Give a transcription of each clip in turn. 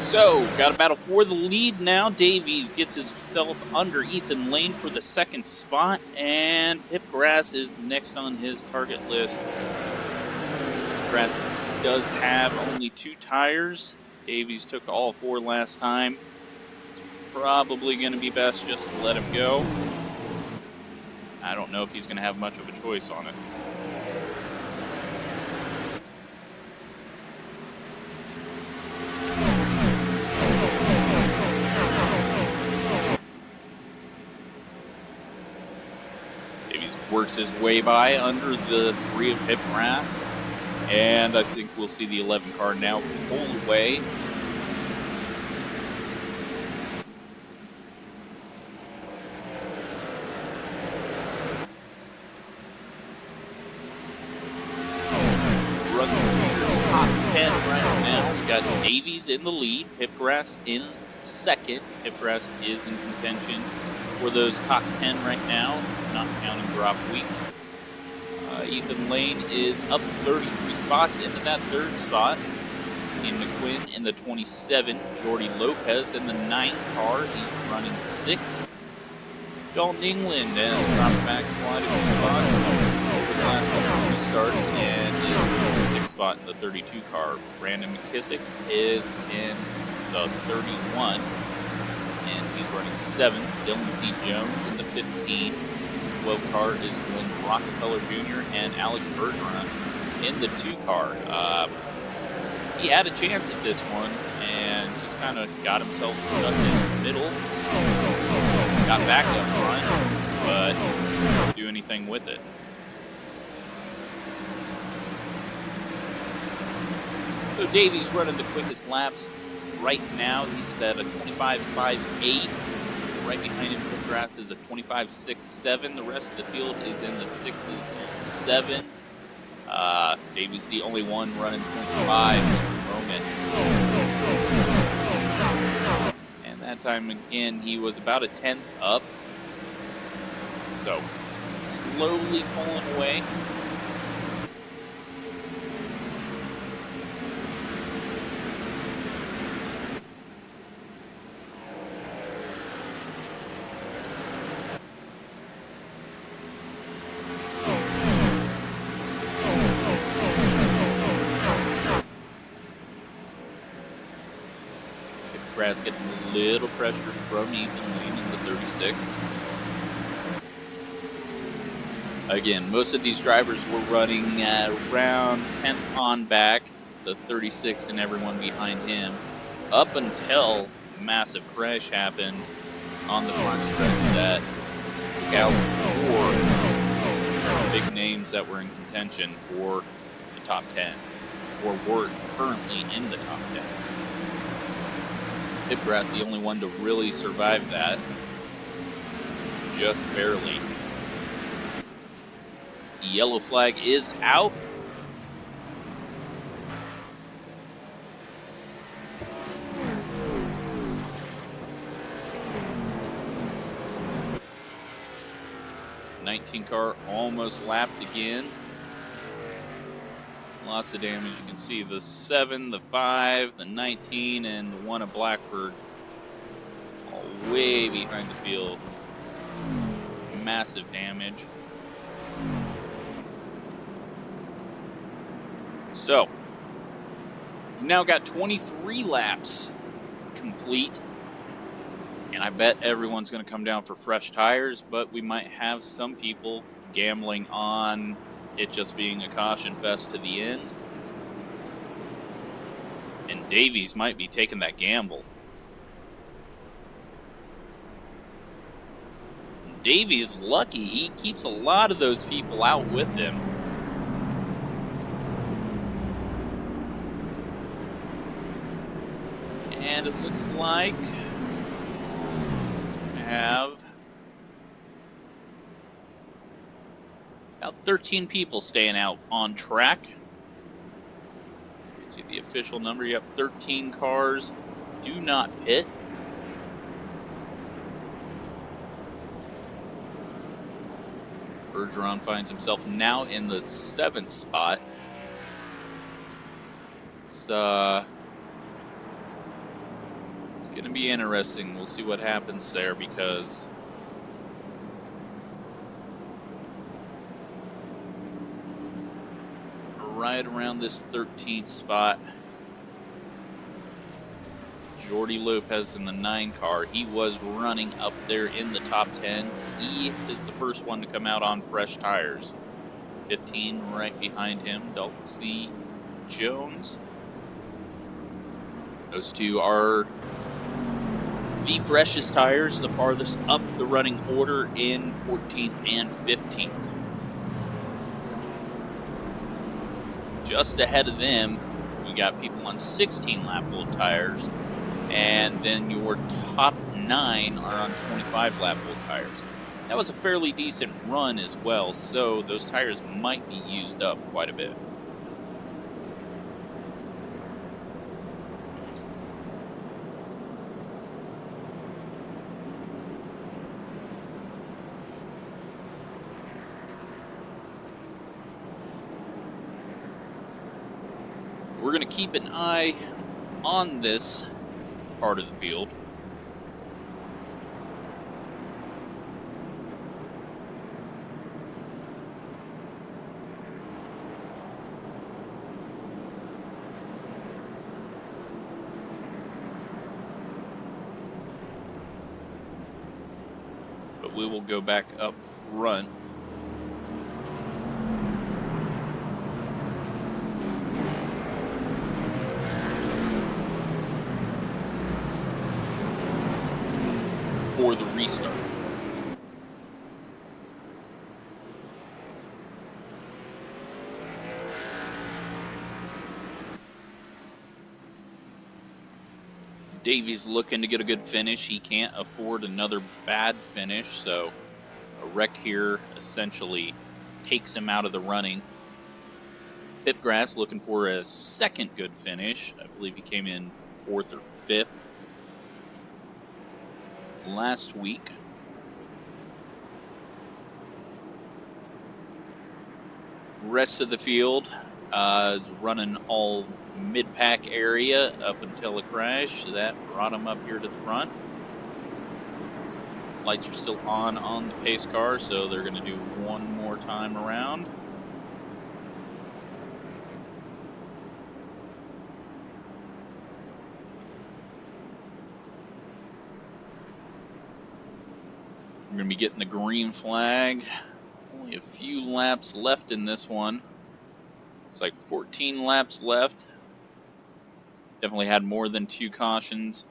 So, got a battle for the lead now. Davies gets himself under Ethan Lane for the second spot, and Pip Grass is next on his target list. Grass does have only 2 tires. Davies took all 4 last time. It's probably going to be best just to let him go. I don't know if he's going to have much of a choice on it. Works his way by under the 3 of Pip Grass, and I think we'll see the 11 car now pull away. Run the top 10 right now. We got Davies in the lead, Pip Grass in second. Pip Grass is in contention for those top 10 right now, not counting drop weeks. Ethan Lane is up 33 spots into that 3rd spot. Ian McQuinn in the 27. Jordy Lopez in the 9 car. He's running 6th. Dalton England has dropped back quite a few spots over the last couple of starts and is in the 6th spot in the 32 car. Brandon McKissick is in the 31. And he's running 7th. Dylan C. Jones in the 15. 12 car is Glenn Rockefeller Jr. and Alex Bergeron in the 2 car. He had a chance at this one and just kind of got himself stuck in the middle. Got back up front, but didn't do anything with it. So Davies running the quickest laps. Right now, he's at a 25.58. Right behind him, Pip Grass is a 25.67. The rest of the field is in the 6s and 7s. Davies the only one running 25 at the moment. And that time again, he was about a 10th up. So, slowly pulling away. Grass getting a little pressure from Ethan Lane in the 36. Again, most of these drivers were running around 10th on back, the 36 and everyone behind him, up until a massive crash happened on the front stretch that took out 4 big names that were in contention for the top 10, or were currently in the top 10. Pip Grass the only one to really survive that, just barely. The yellow flag is out. The 19 car almost lapped again. Lots of damage. You can see the 7, the 5, the 19, and the 1 of Blackford all way behind the field. Massive damage. So, we've now got 23 laps complete. And I bet everyone's going to come down for fresh tires, but we might have some people gambling on it just being a caution fest to the end. And Davies might be taking that gamble. Davies lucky, he keeps a lot of those people out with him. And it looks like we have about 13 people staying out on track. See the official number, you have 13 cars do not pit. Bergeron finds himself now in the 7th spot. It's going to be interesting. We'll see what happens there, because right around this 13th spot, Jordy Lopez in the 9 car, he was running up there in the top 10. He is the first one to come out on fresh tires. 15 right behind him, Dalton C. Jones. Those two are the freshest tires, the farthest up the running order in 14th and 15th. Just ahead of them, you got people on 16 lap old tires, and then your top 9 are on 25 lap old tires. That was a fairly decent run as well, so those tires might be used up quite a bit. We're going to keep an eye on this part of the field. But we will go back up front. For the restart. Davies looking to get a good finish. He can't afford another bad finish, so a wreck here essentially takes him out of the running. Pipgrass looking for a second good finish. I believe he came in 4th or 5th last week. Rest of the field is running all mid-pack area up until a crash. That brought him up here to the front. Lights are still on the pace car, so they're going to do one more time around. We're going to be getting the green flag. Only a few laps left in this one. It's like 14 laps left. Definitely had more than 2 cautions.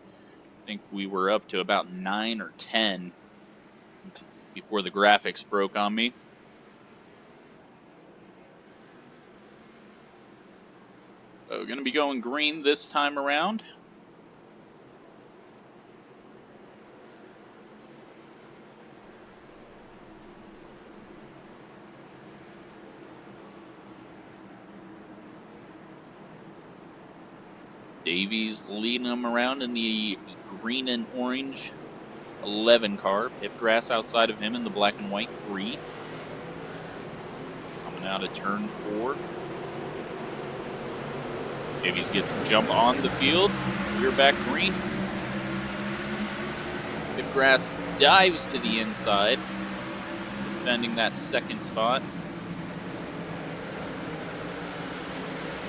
I think we were up to about 9 or 10 before the graphics broke on me. So going to be going green this time around. Davies leading them around in the green and orange 11 car. Pipgrass outside of him in the black and white 3. Coming out of turn 4. Davies gets a jump on the field. We're back green. Pipgrass dives to the inside, defending that second spot.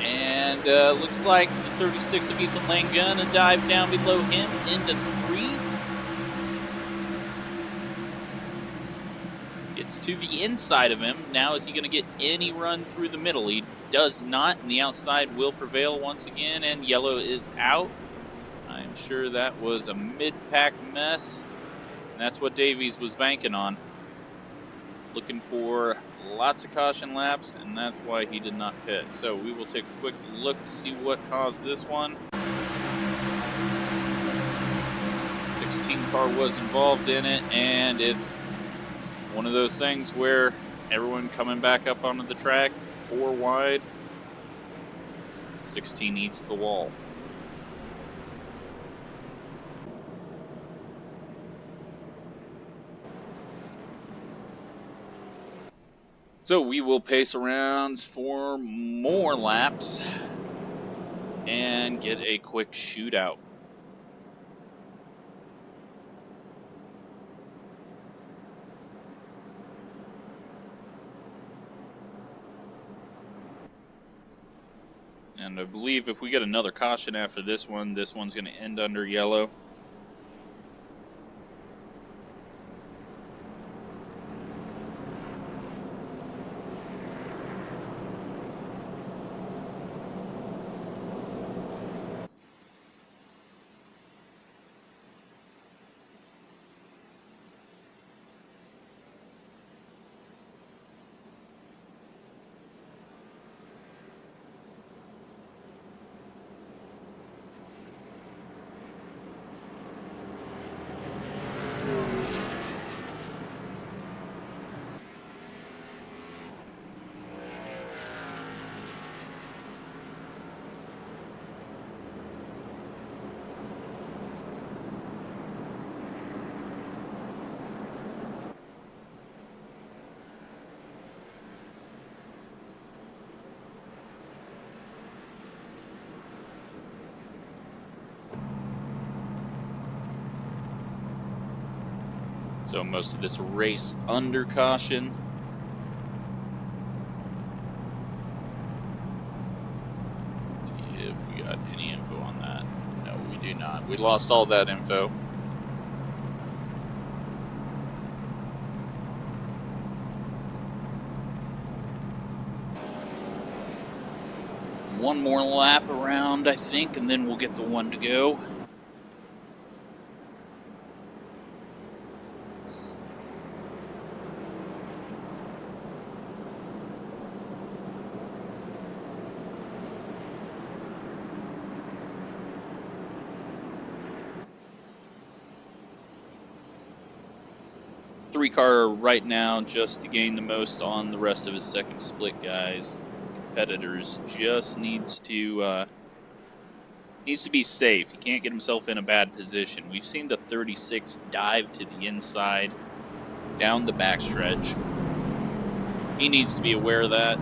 And looks like the 36 of Ethan Lane gonna dive down below him into 3. Gets to the inside of him. Now is he gonna get any run through the middle? He does not, and the outside will prevail once again, and yellow is out. I'm sure that was a mid-pack mess, and that's what Davies was banking on. Looking for lots of caution laps, and that's why he did not pit. So we will take a quick look to see what caused this one. 16 car was involved in it, and it's one of those things where everyone coming back up onto the track, 4 wide, 16 eats the wall. So we will pace around for more laps and get a quick shootout. And I believe if we get another caution after this one's going to end under yellow. So most of this race under caution. Let's see if we got any info on that. No, we do not. We lost all that info. One more lap around, I think, and then we'll get the one to go. Three car right now just to gain the most on the rest of his second split, guys. Competitors just needs to be safe. He can't get himself in a bad position. We've seen the 36 dive to the inside down the backstretch. He needs to be aware of that.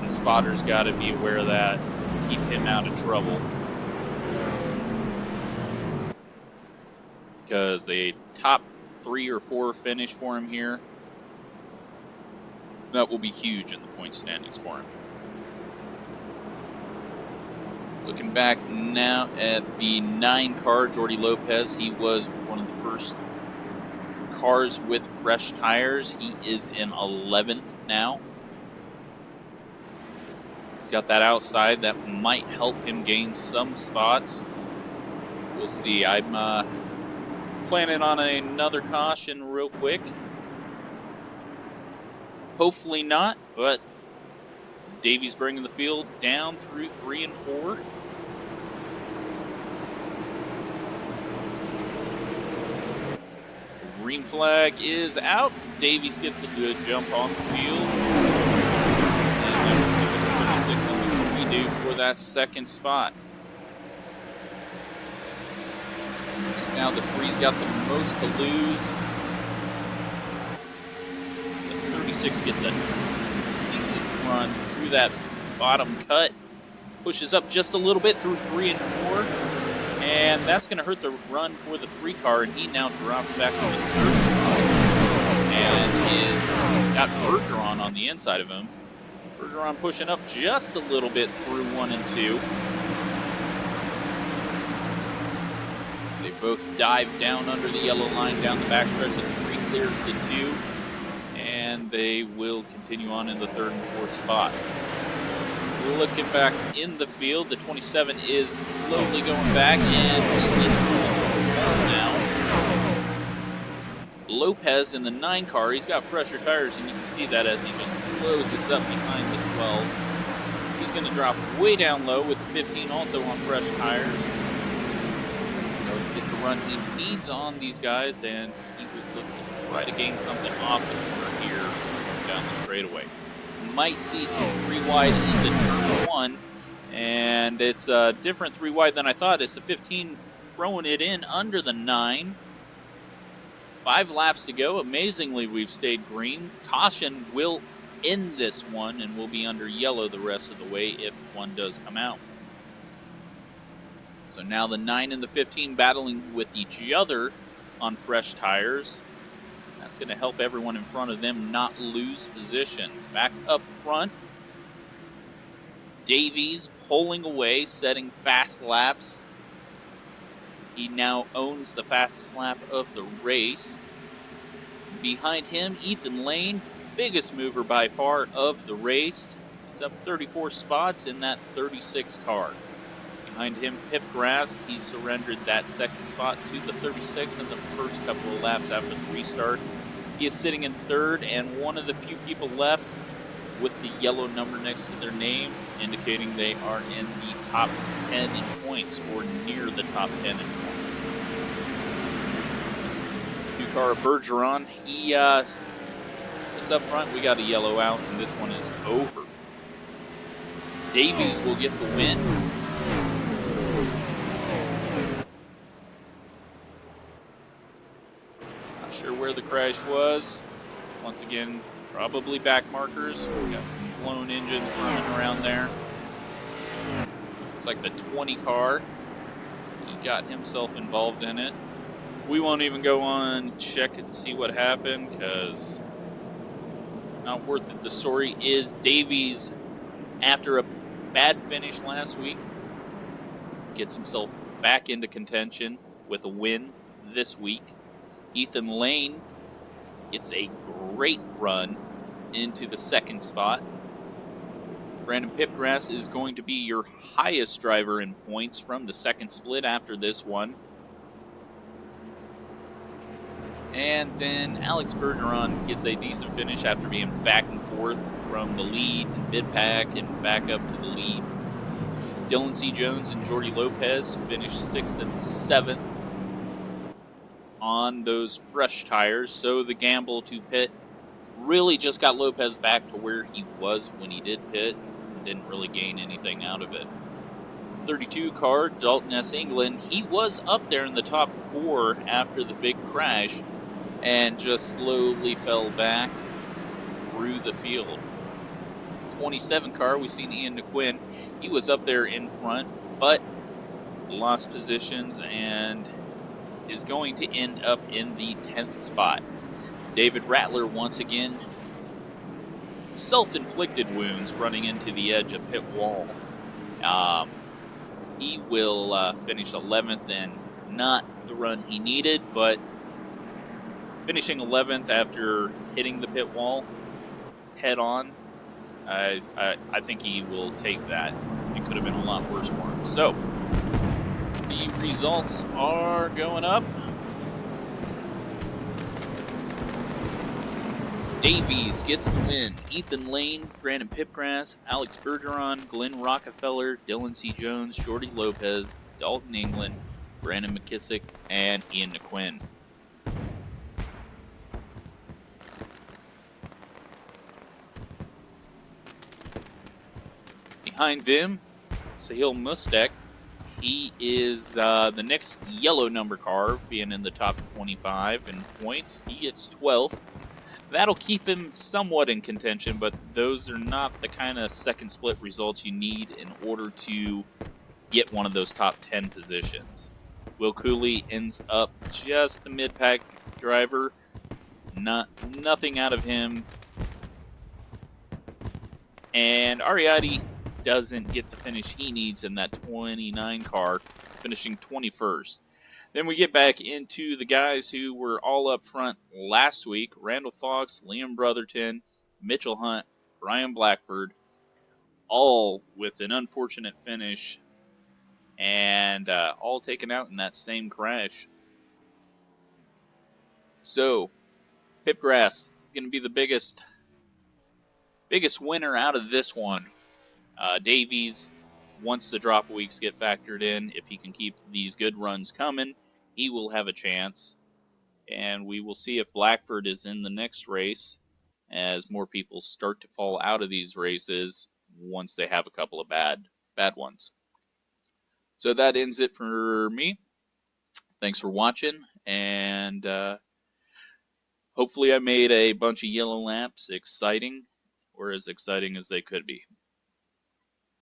The spotter's got to be aware of that. Keep him out of trouble. Because a top 3 or 4 finish for him here, that will be huge in the point standings for him. Looking back now at the 9 car, Jordy Lopez, he was one of the first cars with fresh tires. He is in 11th now. He's got that outside that might help him gain some spots. We'll see. I'm planning on another caution real quick. Hopefully not, but Davies bringing the field down through 3 and 4. Green flag is out. Davies gets a good jump on the field. And then we'll see what the 56 and the 3 do for that second spot. Now the 3's got the most to lose. The 36 gets a huge run through that bottom cut. Pushes up just a little bit through 3 and 4. And that's going to hurt the run for the 3 car. And he now drops back to the 3rd spot. And got Bergeron on the inside of him. Bergeron pushing up just a little bit through 1 and 2. They both dive down under the yellow line down the backstretch. The 3 clears the 2, and they will continue on in the 3rd and 4th spots. We're looking back in the field. The 27 is slowly going back, and he gets now. Lopez in the 9 car, he's got fresher tires, and you can see that as he just closes up behind the 12. He's going to drop way down low with the 15 also on fresh tires. Get the run he needs on these guys, and he would look to try to gain something off the corner here down the straightaway. Might see some 3 wide into turn 1, and it's a different 3 wide than I thought. It's the 15 throwing it in under the 9. 5 laps to go. Amazingly, we've stayed green. Caution will end this one, and we'll be under yellow the rest of the way if one does come out. So now the 9 and the 15 battling with each other on fresh tires. That's going to help everyone in front of them not lose positions. Back up front, Davies pulling away, setting fast laps. He now owns the fastest lap of the race. Behind him, Ethan Lane, biggest mover by far of the race. He's up 34 spots in that 36 car. Behind him, Pip Grass, he surrendered that second spot to the 36 in the first couple of laps after the restart. He is sitting in third and one of the few people left with the yellow number next to their name, indicating they are in the top 10 in points or near the top 10 in points. Two-car Bergeron, he is up front. We got a yellow out, and this one is over. Davies will get the win. Not sure where the crash was. Once again, probably back markers. We got some blown engines running around there. Looks like the 20 car. He got himself involved in it. We won't even go on check and see what happened because not worth it. The story is Davies, after a bad finish last week, gets himself back into contention with a win this week. Ethan Lane gets a great run into the second spot. Brandon Pipgrass is going to be your highest driver in points from the second split after this one. And then Alex Bergeron gets a decent finish after being back and forth from the lead to mid-pack and back up to the lead. Dylan C. Jones and Jordy Lopez finished 6th and 7th on those fresh tires. So the gamble to pit really just got Lopez back to where he was when he did pit and didn't really gain anything out of it. 32 car, Dalton S. England, he was up there in the top 4 after the big crash and just slowly fell back through the field. 27 car, we've seen Ian NeQuinn. He was up there in front, but lost positions and is going to end up in the 10th spot. David Rattler, once again, self-inflicted wounds running into the edge of pit wall. He will finish 11th and not the run he needed, but finishing 11th after hitting the pit wall head on, I think he will take that. It could have been a lot worse for him. So, the results are going up. Davies gets the win. Ethan Lane, Brandon Pipgrass, Alex Bergeron, Glenn Rockefeller, Dylan C. Jones, Jordy Lopez, Dalton England, Brandon McKissick, and Ian NeQuinn. Behind them, Sahil Mustek. He is the next yellow number car, being in the top 25 in points. He gets 12th. That'll keep him somewhat in contention, but those are not the kind of second split results you need in order to get one of those top 10 positions. Will Cooley ends up just the mid-pack driver. Nothing out of him. And Ariadne doesn't get the finish he needs in that 29 car, finishing 21st. Then we get back into the guys who were all up front last week. Randall Fox, Liam Brotherton, Mitchell Hunt, Brian Blackford, all with an unfortunate finish and all taken out in that same crash. So, Pipgrass going to be the biggest winner out of this one. Davies, once the drop weeks get factored in, if he can keep these good runs coming, he will have a chance. And we will see if Blackford is in the next race as more people start to fall out of these races once they have a couple of bad ones. So that ends it for me. Thanks for watching, and hopefully I made a bunch of yellow laps exciting, or as exciting as they could be.